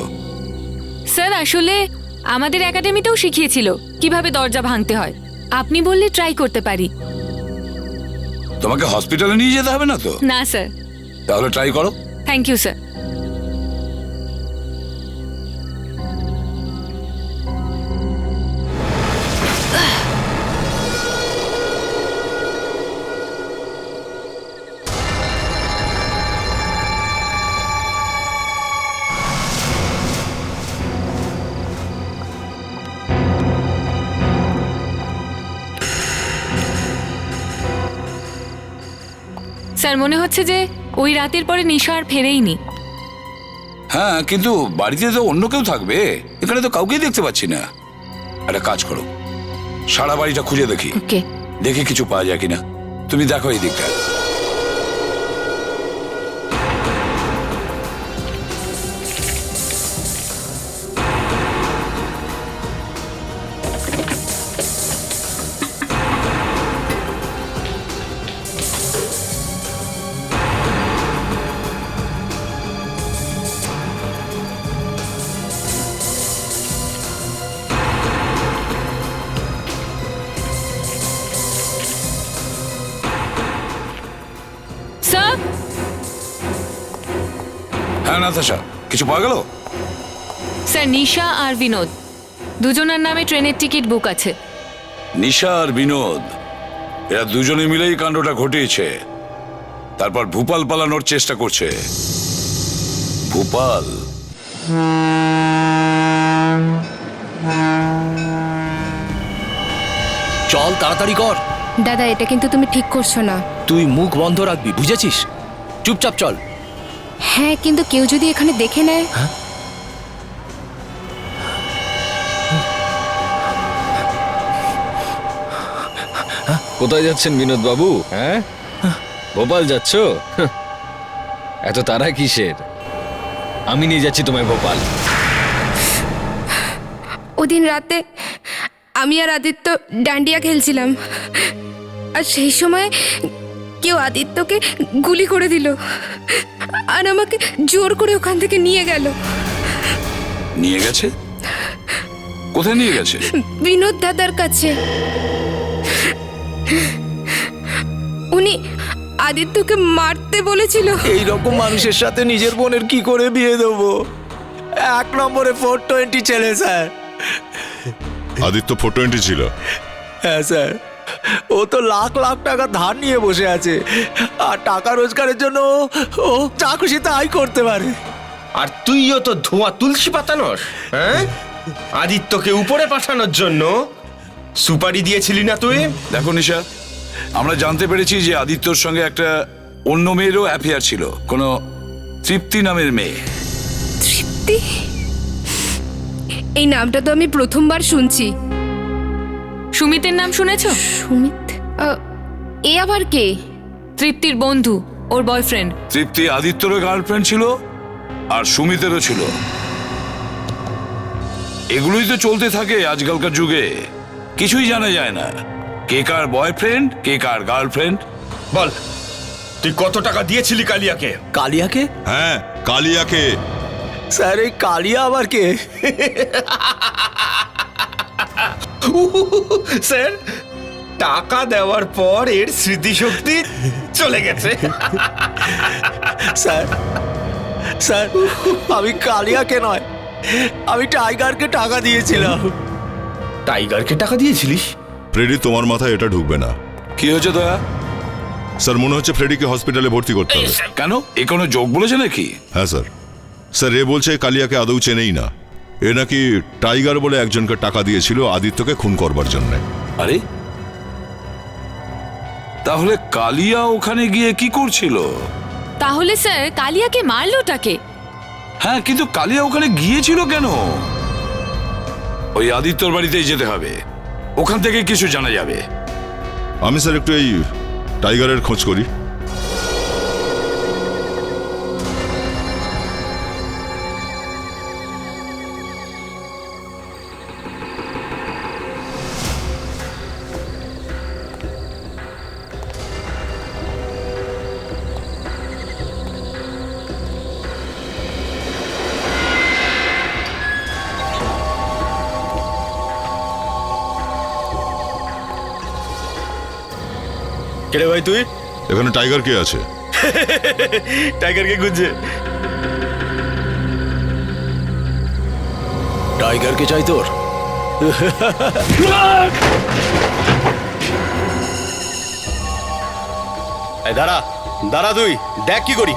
[SPEAKER 8] স্যার আসলে আমাদের একাডেমিতেও শিখিয়েছিল কিভাবে দরজা ভাঙতে হয়। আপনি বললে ট্রাই করতে পারি।
[SPEAKER 3] তোমাকে হসপিটালে নিয়ে যেতে হবে না তো?
[SPEAKER 8] না স্যার।
[SPEAKER 3] তাহলে ট্রাই করো।
[SPEAKER 8] Thank you sir. স্যার মনে হচ্ছে যে ওই রাতের পরে নিশা আর ফেরেইনি।
[SPEAKER 3] হ্যাঁ কিন্তু বাড়িতে তো অন্য কেউ থাকবে, এখানে তো কাউকেই দেখতে পাচ্ছি না। একটা কাজ করো, সারা বাড়িটা খুঁজে দেখি,
[SPEAKER 8] ওকে।
[SPEAKER 3] দেখি কিছু পাওয়া যায় কিনা। তুমি দেখো এই দিকটা।
[SPEAKER 8] স্যার
[SPEAKER 3] হ্যাঁ নাতাশা, কিছু পাওয়া গেল?
[SPEAKER 8] স্যার নিশা আর বিনোদ দুজনের নামে ট্রেনের টিকিট বুক আছে।
[SPEAKER 3] নিশা আর বিনোদ এরা দুজনে মিলেই কাণ্ডটা ঘটিয়েছে। তারপর ভূপাল পালানোর চেষ্টা করছে। ভূপাল?
[SPEAKER 7] চল তাড়াতাড়ি কর।
[SPEAKER 2] দাদা এটা কিন্তু তুমি ঠিক করছো না।
[SPEAKER 7] তুই মুখ বন্ধ রাখবি, বুঝেছিস? চুপচাপ চল।
[SPEAKER 2] হ্যাঁ কিন্তু কেউ যদি এখানে দেখে নেয়।
[SPEAKER 1] কোথায় যাচ্ছেন বিনোদ বাবু? হ্যাঁ, ভোপাল যাচ্ছ? এত তারা কিসের? আমি নিয়ে যাচ্ছি তোমায় ভোপাল।
[SPEAKER 2] ওদিন রাতে আমি আর আদিত্য ডান্ডিয়া খেলছিলাম, আর সেই সময় কেউ আদিত্যকে গুলি করে দিল আর আমাকে জোর করে ওখান থেকে নিয়ে গেল।
[SPEAKER 3] নিয়ে গেছে? কোথায় নিয়ে গেছে?
[SPEAKER 2] বিনোদ দাদার কাছে। উনি আদিত্যকে মারতে বলেছিল।
[SPEAKER 10] এই রকম মানুষের সাথে নিজের বোনের কি করে বিয়ে দেবো? 1 নম্বরে 420 ছেলে স্যার।
[SPEAKER 5] আদিত্য 420 ছিল?
[SPEAKER 10] হ্যাঁ স্যার, ও তো লাখ লাখ টাকা ধার নিয়ে বসে আছে, আর টাকা রোজগারের জন্য ও যা খুশি তাই করতে পারে। আর তুইও তো ধোঁয়া তুলসী পাতানোস। হ্যাঁ, আদিত্যকে উপরে পাঠানোর জন্য সুপারি দিয়েছিলি না তুই?
[SPEAKER 3] দেখো নিশা, আমরা জানতে পেরেছি যে আদিত্যর সঙ্গে একটা অন্য মেয়েরও অ্যাফেয়ার ছিল, কোনো তৃপ্তি নামের মেয়ে।
[SPEAKER 2] তৃপ্তি? এই নামটা তো আমি প্রথমবার শুনছি।
[SPEAKER 8] সুমিতের নাম শুনেছো?
[SPEAKER 2] সুমিত? এ আবার কে?
[SPEAKER 8] তৃপ্তির বন্ধু, ওর বয়ফ্রেন্ড।
[SPEAKER 3] তৃপ্তি আদিত্যরও গার্লফ্রেন্ড ছিল আর সুমিতেরও ছিল। এগুলোই তো চলতে থাকে আজকালকার যুগে, কিছুই জানা যায় না কে কার বয়ফ্রেন্ড কে কার গার্লফ্রেন্ড।
[SPEAKER 10] বল, তুই কত টাকা দিয়েছিলি কালিয়াকে? কালিয়াকে?
[SPEAKER 5] হ্যাঁ, কালিয়াকে।
[SPEAKER 10] স্যার এই কালিয়া আবার কে? স্যার টাকা দেওয়ার পর এর স্মৃতিশক্তি চলে গেছে। স্যার স্যার আমি কালিয়াকে নয়, আমি টাইগারকে টাকা দিয়েছিলাম। টাইগারকে টাকা দিয়েছিলিস?
[SPEAKER 5] ফ্রেডি, তোমার মাথায় এটা ঢুকবে না।
[SPEAKER 3] কি হয়েছে দয়া?
[SPEAKER 5] স্যার মনে হচ্ছে ফ্রেডিকে হসপিটালে ভর্তি করতে হবে।
[SPEAKER 3] কেন, এ কোনো যোগ বলেছে নাকি?
[SPEAKER 5] হ্যাঁ স্যার, স্যার এ বলছে কালিয়াকে আদৌ চেনেই না। এ নাকি টাইগার বলে একজনকে টাকা দিয়েছিল আদিত্যকে খুন করবার জন্য।
[SPEAKER 3] আরে তাহলে কালিয়া ওখানে গিয়ে কি করছিল?
[SPEAKER 8] তাহলে স্যার কালিয়াকে মারলোটাকে?
[SPEAKER 3] হ্যাঁ, কিন্তু কালিয়া ওখানে গিয়েছিল কেন? ওই আদিত্যর বাড়িতেই যেতে হবে, ওখান থেকে কিছু জানা যাবে।
[SPEAKER 5] আমি স্যার একটু এই টাইগারের খোঁজ করি।
[SPEAKER 13] কেরে ভাই তুই?
[SPEAKER 5] এখানে টাইগার কে আছে?
[SPEAKER 13] টাইগারকে খুঁজছে। টাইগারকে চাই তোর? এই দাঁড়া দাঁড়া, তুই দেখ কি করি।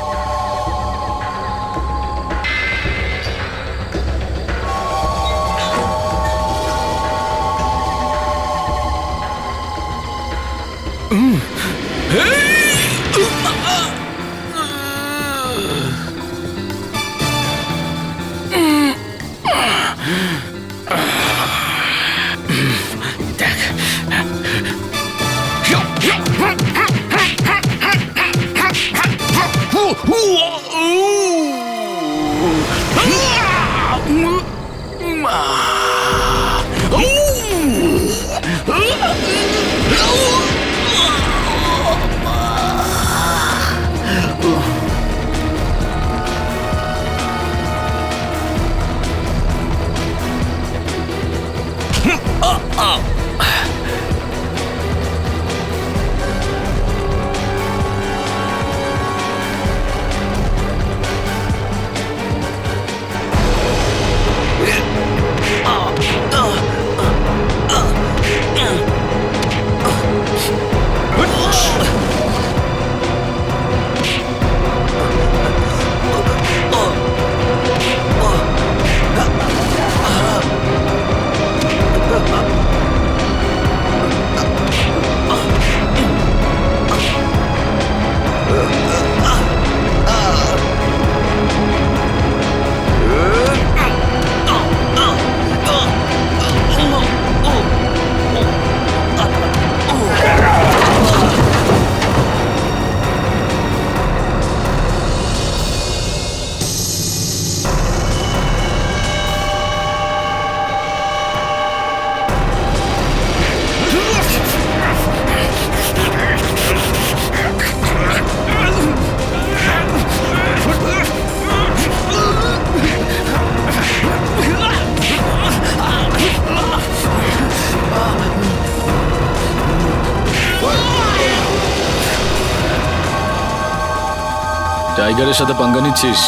[SPEAKER 7] টাইগারের সাথে পাঙ্গা নিচ্ছিস?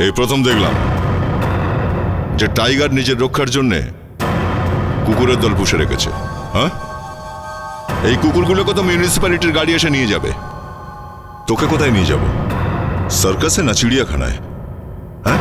[SPEAKER 5] এই প্রথম দেখলাম যে টাইগার নিজের রক্ষার জন্য কুকুরের দল পুষে রেখেছে। হ্যাঁ, এই কুকুরগুলোকে তো মিউনিসিপ্যালিটির গাড়ি এসে নিয়ে যাবে। তোকে কোথায় নিয়ে যাব? সার্কাসে না চিড়িয়াখানায়? হ্যাঁ,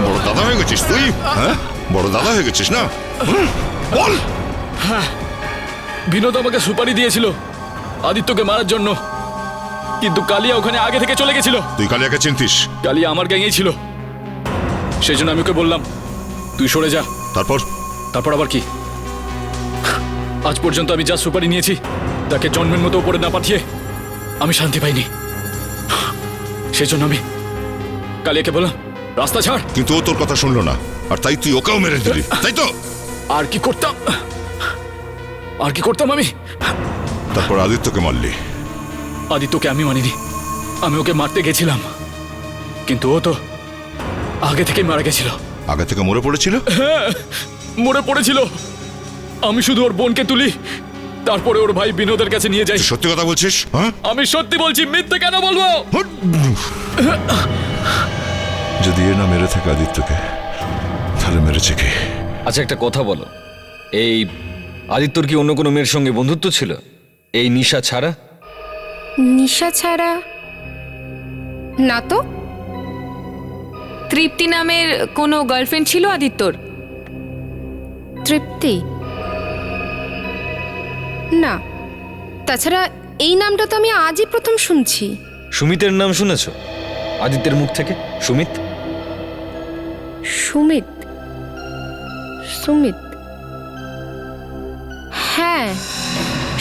[SPEAKER 5] বড় দাদা হয়ে গেছিস তুই? হ্যাঁ, বড় দাদা হয়ে গেছিস না? বল।
[SPEAKER 7] বিনোদ আমাকে সুপারি দিয়েছিল আদিত্যকে মারার জন্য, কিন্তু কালিয়া ওখানে আগে থেকে চলে গেছিল।
[SPEAKER 5] তুই কালিয়াকে চিনতিস?
[SPEAKER 7] কালিয়া আমার গ্যাংয়েই ছিল, সেই জন্য আমি ওকে বললাম তুই সরে যা। তারপর আবার কি? আজ পর্যন্ত আমি যা সুপারি নিয়েছি তাকে জন্মের মতো উপরে না পাঠিয়ে আমি শান্তি পাইনি। সেই জন্য আমি কালিয়াকে বললাম রাস্তা ছাড়,
[SPEAKER 5] কিন্তু ও তোর কথা শুনলো না, আর তাই তুই ওকেও মেরে দিলি, তাই তো?
[SPEAKER 7] আর কি করতাম আমি?
[SPEAKER 5] তারপর আদিত্যকে মারলি।
[SPEAKER 7] আদিত্যকে আমি মানিনি, আমি ওকে মারতে গেছিলাম, কিন্তু ও তো আগে থেকেই মারা গেছিল।
[SPEAKER 5] আগে থেকে মরে পড়েছিল?
[SPEAKER 7] হ্যাঁ, মরে পড়েছিল। আমি শুধু ওর বোনকে তুলি, তারপরে ওর ভাই বিনোদের কাছে নিয়ে যাই।
[SPEAKER 5] তুই সত্যি কথা বলছিস? হ্যাঁ,
[SPEAKER 7] আমি সত্যি বলছি, মিথ্যে কেন বলবো?
[SPEAKER 5] যদি এ না মেরে থাকে আদিত্যকে, তাহলে মেরেছে কে?
[SPEAKER 1] আচ্ছা একটা কথা বলো, এই আদিত্যর কি অন্য কোনো মেয়ের সঙ্গে বন্ধুত্ব ছিল এই নিশা ছাড়া?
[SPEAKER 2] নিশা ছাড়া না তো।
[SPEAKER 8] তৃপ্তি নামের কোনো গার্লফ্রেন্ড ছিল আদিত্যর?
[SPEAKER 2] তৃপ্তি? না, তাছাড়া এই নামটা তো আমি আজই প্রথম শুনছি।
[SPEAKER 1] সুমিতের নাম শুনেছো আদিত্যের মুখ থেকে? সুমিত?
[SPEAKER 2] সুমিত? সুমিত? হ্যাঁ,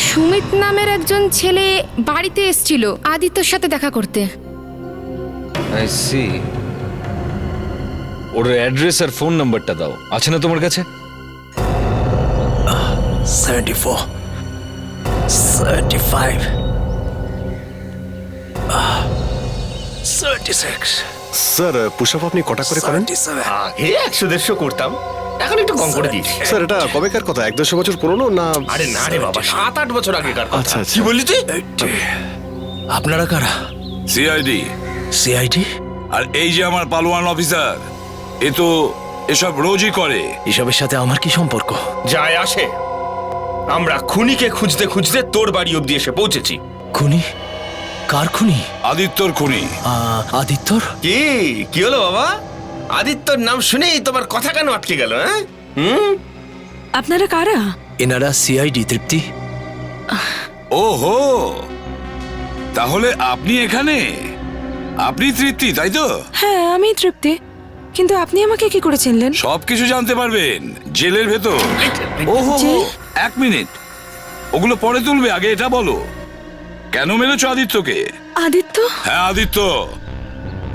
[SPEAKER 2] সুমিত নামের একজন ছেলে বাড়িতে এসেছিল আদিত্যর সাথে দেখা করতে।
[SPEAKER 1] I see. ওর অ্যাড্রেস আর ফোন নাম্বারটা দাও, আছে না তোমার কাছে?
[SPEAKER 10] 74 35 36
[SPEAKER 13] স্যার পুশ আপ আপনি কটা করে করেন?
[SPEAKER 10] আগে 100-150 করতাম, এখন একটু কম করে দিয়েছি।
[SPEAKER 13] স্যার এটা কবেকার কথা? 1-200 বছর পুরনো না?
[SPEAKER 10] আরে না রে বাবা, 7-8 বছর আগেকার কথা।
[SPEAKER 13] আচ্ছা, আচ্ছা।
[SPEAKER 10] কি বললি তুই? আপনারা কারা?
[SPEAKER 3] সিআইডি।
[SPEAKER 10] সিআইডি?
[SPEAKER 3] আর এই যে আমার পালোয়ান অফিসার, এ তো এসব রোজই করে।
[SPEAKER 10] এসবের সাথে আমার কি সম্পর্ক? যায় আসে, আমরা খুনিকে খুঁজতে খুঁজতে তোর বাড়ি অব্দি এসে পৌঁছেছি। খুনি? কার খুনি?
[SPEAKER 3] আদিত্যর খুনি।
[SPEAKER 10] আদিত্যর? কি হলো বাবা? আদিত্যর নাম শুনেই তোমার কথা কেন আটকে গেল? হ্যাঁ,
[SPEAKER 12] আপনারা কারা?
[SPEAKER 10] এনারা সিআইডি তৃপ্তি।
[SPEAKER 3] ওহো, তাহলে আপনি এখানে? আপনি তৃপ্তি, তাই তো?
[SPEAKER 12] হ্যাঁ, আমি তৃপ্তি। কিন্তু আপনি আমাকে কি করে চিনলেন?
[SPEAKER 3] সবকিছু জানতে পারবেন জেলের ভেতর। ওহো, 1 মিনিট, ওগুলো পরে তুলবে, আগে এটা বলো কেন মেরেছো আদিত্যকে?
[SPEAKER 12] আদিত্য?
[SPEAKER 3] হ্যাঁ আদিত্য।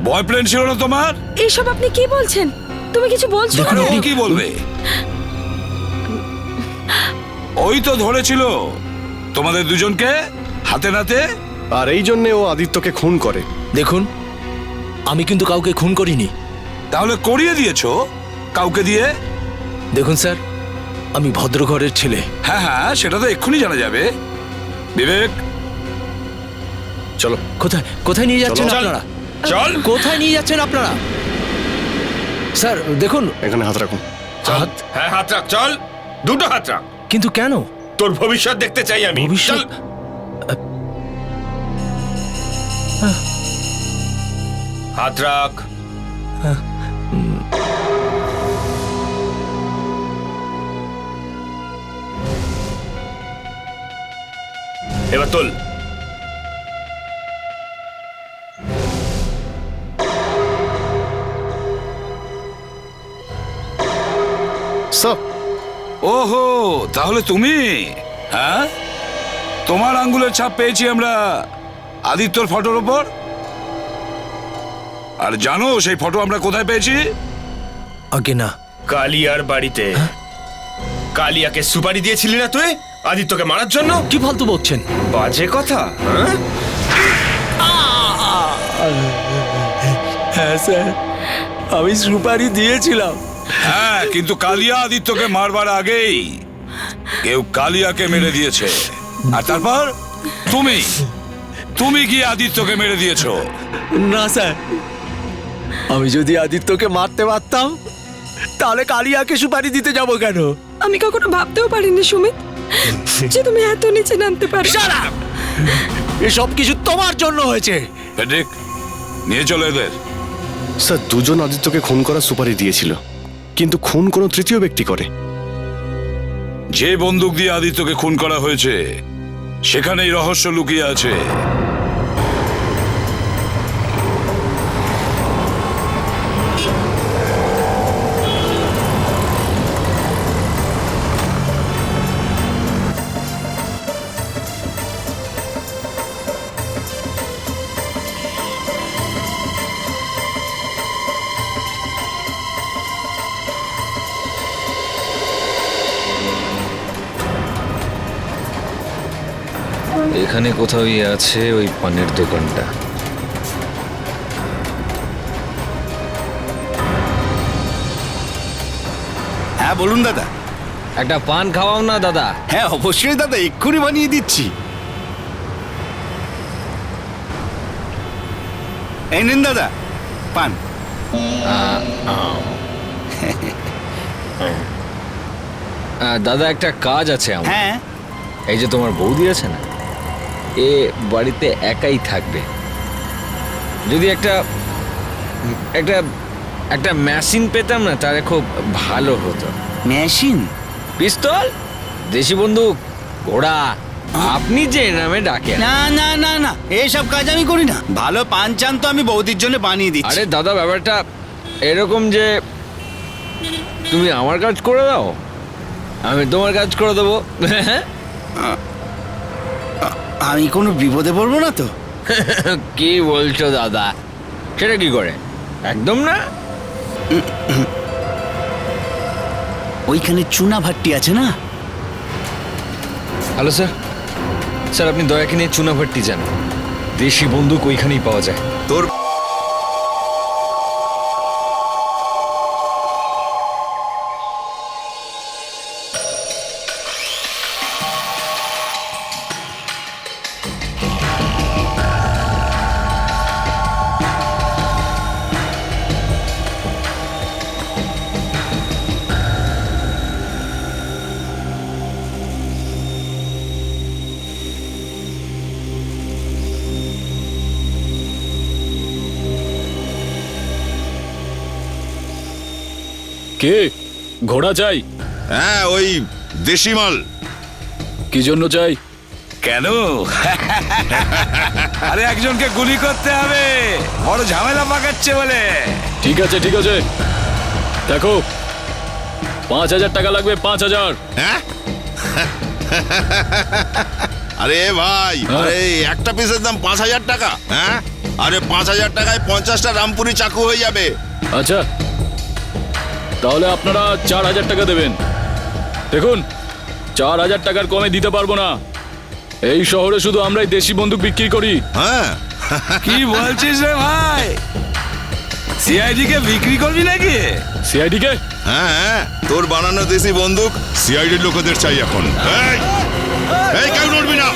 [SPEAKER 3] বয়ফ্রেন্ড ছিল না তোমার?
[SPEAKER 12] এইসব আপনি কি বলছেন? তুমি কিছু বলছো না?
[SPEAKER 3] ও কি বলবে? ওই তো ধরেছিল তোমাদের দুজনকে হাতে নাতে।
[SPEAKER 13] আর এই জন্য ও আদিত্যকে খুন করে।
[SPEAKER 10] দেখুন, আমি কিন্তু কাউকে খুন করিনি।
[SPEAKER 3] তাহলে করিয়ে দিয়েছো কাউকে দিয়ে?
[SPEAKER 10] দেখুন স্যার, আমি ভদ্র ঘরের ছেলে।
[SPEAKER 3] হ্যাঁ হ্যাঁ, সেটা তো এক্ষুনি জানা যাবে। বিবেক,
[SPEAKER 13] চলো।
[SPEAKER 10] কোথায় কোথায় নিয়ে যাচ্ছেন
[SPEAKER 13] চলো।
[SPEAKER 10] আপনারা?
[SPEAKER 3] চল।
[SPEAKER 10] কোথায় নিয়ে যাচ্ছেন আপনারা? স্যার দেখুন,
[SPEAKER 13] এখানে হাত রাখুন।
[SPEAKER 10] হাত?
[SPEAKER 3] হ্যাঁ হাত রাখ, চল, দুটো হাত রাখ।
[SPEAKER 10] কিন্তু কেন?
[SPEAKER 3] তোর ভবিষ্যৎ দেখতে চাই আমি।
[SPEAKER 10] ভবিষ্যৎ?
[SPEAKER 3] হাত রাখ। এবার তোল।
[SPEAKER 13] স্যার,
[SPEAKER 3] ওহো, তাহলে তুমি? হ্যাঁ, তোমার আঙ্গুলের ছাপ পেয়েছি আমরা আদিত্যর ফটোর ওপর। আর জানো সেই ফটো আমরা কোথায় পেয়েছি?
[SPEAKER 10] আগে না,
[SPEAKER 3] কালিয়ার বাড়িতে। কালিয়াকে সুপারি দিয়েছিলি না তুই আদিত্যকে মারার জন্য?
[SPEAKER 10] কি ফালতু বলছেন?
[SPEAKER 3] বাজে কথা।
[SPEAKER 10] হ্যাঁ স্যার, আমি সুপারি দিয়েছিলাম।
[SPEAKER 3] হ্যাঁ, কিন্তু কালিয়া আদিত্যকে মারবার আগেই কেউ কালিয়াকে মেরে দিয়েছে। আর তারপর তুমি কি আদিত্যকে মেরে দিয়েছো?
[SPEAKER 10] না স্যার, আমি যদি আদিত্যকে মারতে পারতাম তাহলে কালিয়াকে সুপারি দিতে যাব কেন?
[SPEAKER 12] আমি কখনো ভাবতেও পারিনি সুমিত যে তুমি এত নিচে নামতে পারো।
[SPEAKER 10] এসব কিছু তোমার জন্য হয়েছে।
[SPEAKER 3] ফেডরিক, নিয়ে চলো এদের।
[SPEAKER 13] স্যার দুজন আদিত্যকে খুন করার সুপারি দিয়েছিল, কিন্তু খুন কোনো তৃতীয় ব্যক্তি করে।
[SPEAKER 3] যে বন্দুক দিয়ে আদিত্যকে খুন করা হয়েছে সেখানেই রহস্য লুকিয়ে আছে।
[SPEAKER 1] এখানে কোথাও আছে ওই পানের দোকানটা।
[SPEAKER 4] হ্যাঁ বলুন দাদা।
[SPEAKER 1] একটা পান খাওয়াও না দাদা।
[SPEAKER 4] হ্যাঁ অবশ্যই দাদা, এক্ষুনি বানিয়ে দিচ্ছি। এই নিন দাদা পান।
[SPEAKER 1] দাদা একটা কাজ আছে আমার।
[SPEAKER 4] হ্যাঁ
[SPEAKER 1] এই যে তোমার বৌদি আছে না, এ বাড়িতে একাই থাকবে। যদি একটা একটা একটা মেশিন পেতাম না, তাহলে খুব ভালো হতো।
[SPEAKER 4] মেশিন?
[SPEAKER 1] পিস্তল, দেশি বন্দুক, ঘোড়া, আপনি যে নামে ডাকেন।
[SPEAKER 4] না না না না, এইসব কাজ আমি করি না। ভালো পান চান তো আমি বৌদির জন্য বানিয়ে দিচ্ছি।
[SPEAKER 1] আরে দাদা, ব্যাপারটা এরকম যে তুমি আমার কাজ করে দাও, আমি তোমার কাজ করে দেবো।
[SPEAKER 4] আমি কোনো বিপদে পড়বো না তো?
[SPEAKER 1] কি বলছো দাদা? সেটা কি করে? একদম না।
[SPEAKER 4] ওইখানে চুনা ভাট্টি আছে না?
[SPEAKER 1] হ্যালো স্যার, স্যার আপনি দয়া কিনে চুনা ভাট্টি যান, দেশি বন্দুক ওইখানেই পাওয়া যায়।
[SPEAKER 3] তোর
[SPEAKER 7] কে? ঘোড়া চাই?
[SPEAKER 5] হ্যাঁ, ওই দেশি মাল।
[SPEAKER 7] কি জন্য চাই?
[SPEAKER 3] কেন? আরে একজনকে গুলি করতে হবে, বড় ঝামেলা পাকাচ্ছে বলে।
[SPEAKER 7] ঠিক আছে ঠিক আছে, দেখো 5,000 টাকা লাগবে। 5,000।
[SPEAKER 5] হ্যাঁ? আরে ভাই, আরে একটা পিসের দাম 5,000 টাকা? হ্যাঁ, আরে 5,000 টাকায় 50টা রামপুরি চাকু হয়ে যাবে।
[SPEAKER 7] আচ্ছা, তাহলে আপনারা 4,000 টাকা দেবেন। দেখুন, 4,000 টাকার কমে দিতে পারবো না। এই শহরে শুধু আমরাই দেশি বন্দুক বিক্রি করি।
[SPEAKER 5] হ্যাঁ,
[SPEAKER 3] কি বলছিস রে ভাই? সিআইডি কে বিক্রি করবি নাকি?
[SPEAKER 7] সিআইডি কে?
[SPEAKER 5] হ্যাঁ হ্যাঁ, তোর বানানো দেশি বন্দুক সিআইডির লোকেদের চাই এখন। এই, এই কেউ নড়বি না,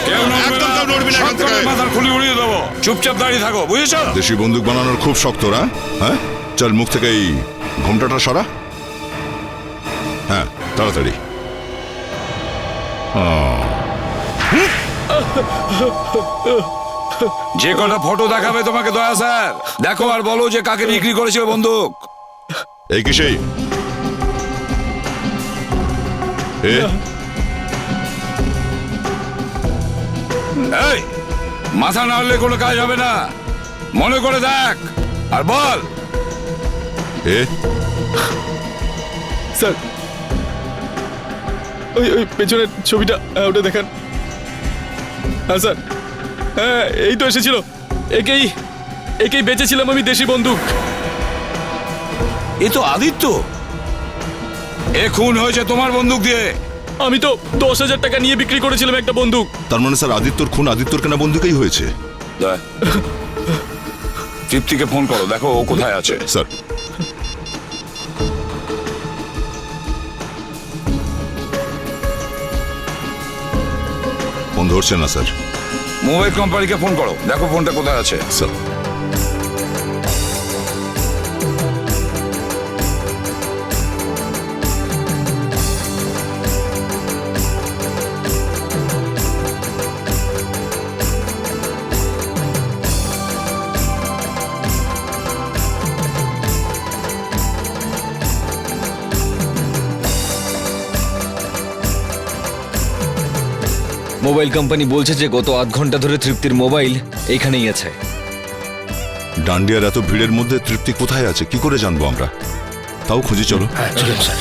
[SPEAKER 5] একদম কেউ নড়বি না এখান থেকে।
[SPEAKER 3] মাথার খুলি উড়িয়ে দেবো, চুপচাপ দাঁড়িয়ে থাকো, বুঝেছো?
[SPEAKER 5] দেশি বন্দুক বানানোর খুব শক্ত না? হ্যাঁ, চল মুখ থেকে এই ঘোমটাটা সরা। হ্যাঁ, তাড়াতাড়ি।
[SPEAKER 3] যে কটা ফটো দেখাবে তোমাকে দয়া স্যার, দেখো আর বলো যে কাকে বিক্রি করেছিল বন্দুক।
[SPEAKER 5] এই কি সেই?
[SPEAKER 3] এই মাথা না হলে কোনো কাজ হবে না, মনে করে দেখ আর বল।
[SPEAKER 7] স্যার, ওই ওই পেছনের ছবিটা, ওটা দেখান। হ্যাঁ স্যার, হ্যাঁ এই তো এসেছিল। একেই বেঁচেছিলাম আমি দেশি বন্দুক।
[SPEAKER 3] এ তো আদিত্য, এ খুন হয়েছে তোমার বন্দুক দিয়ে।
[SPEAKER 7] আমি তো 10,000 টাকা নিয়ে বিক্রি করেছিলাম একটা বন্দুক।
[SPEAKER 5] তার মানে স্যার আদিত্যর খুন আদিত্যর কেনা বন্দুকেই হয়েছে।
[SPEAKER 3] তৃপ্তিকে ফোন করো, দেখো ও কোথায় আছে।
[SPEAKER 5] স্যার, ফোন ধরছে না স্যার।
[SPEAKER 3] মোবাইল কোম্পানিকে ফোন করো, দেখো ফোনটা কোথায় আছে।
[SPEAKER 5] স্যার,
[SPEAKER 1] মোবাইল কোম্পানি বলছে যে গত 8 ঘন্টা ধরে তৃপ্তির মোবাইল এইখানেই আছে।
[SPEAKER 5] ডান্ডিয়ার এত ভিড়ের মধ্যে তৃপ্তি কোথায় আছে কি করে জানবো আমরা? তাও খুঁজি, চলো।
[SPEAKER 10] স্যার,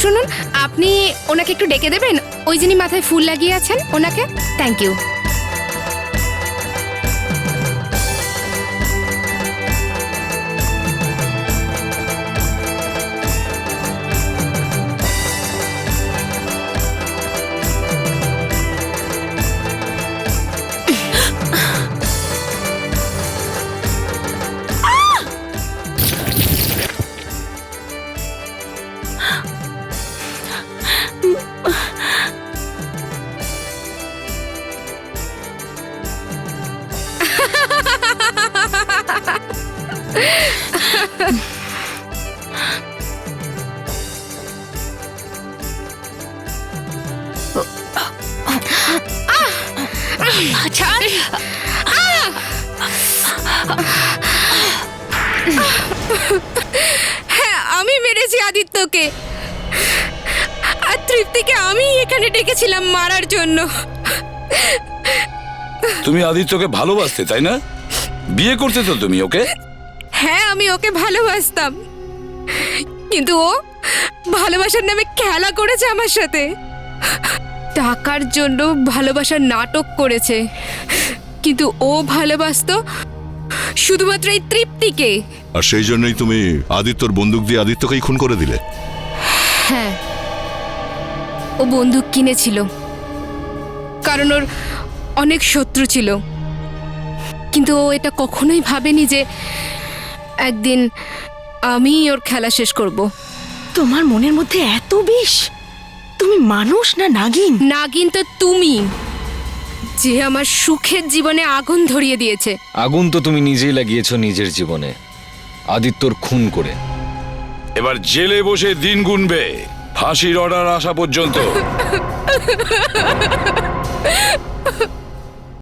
[SPEAKER 2] শুনুন, আপনি ওনাকে একটু ডেকে দেবেন, ওই যিনি মাথায় ফুল লাগিয়ে আছেন ওনাকে। Thank you. হ্যাঁ, আমি মেরেছি আদিত্যকে, আর তৃপ্তিকে আমি এখানে ডেকেছিলাম মারার জন্য।
[SPEAKER 3] তুমি আদিত্যকে ভালোবাসতে, তাই না? বিয়ে করতে তো তুমি ওকে?
[SPEAKER 2] হ্যাঁ, আমি ওকে ভালোবাসতাম, কিন্তু ও ভালোবাসার নামে খেলা করেছে আমার সাথে। টাকার জন্য ভালোবাসার নাটক করেছে, কিন্তু ও ভালোবাসতো শুধুমাত্র এই তৃপ্তিকে।
[SPEAKER 5] আর সেই জন্যই তুমি আদিত্যর বন্দুক দিয়ে আদিত্যকেই খুন করে দিলে?
[SPEAKER 2] হ্যাঁ, ও বন্দুক কিনেছিল কারণ ওর অনেক শত্রু ছিল, কিন্তু ও এটা কখনোই ভাবেনি যে একদিন আমি ওর খেলা শেষ করব।
[SPEAKER 12] তোমার মনের মধ্যে এত বিষ? তুমি মানুষ না নাগিন?
[SPEAKER 2] নাগিন তো তুমি, যে আমার সুখের জীবনে আগুন ধরিয়ে দিয়েছে।
[SPEAKER 1] আগুন তো তুমি নিজেই লাগিয়েছো নিজের জীবনে, আদিত্যর খুন করে।
[SPEAKER 3] এবার জেলে বসে দিন গুনবে ফাঁসির অর্ডার আসা পর্যন্ত।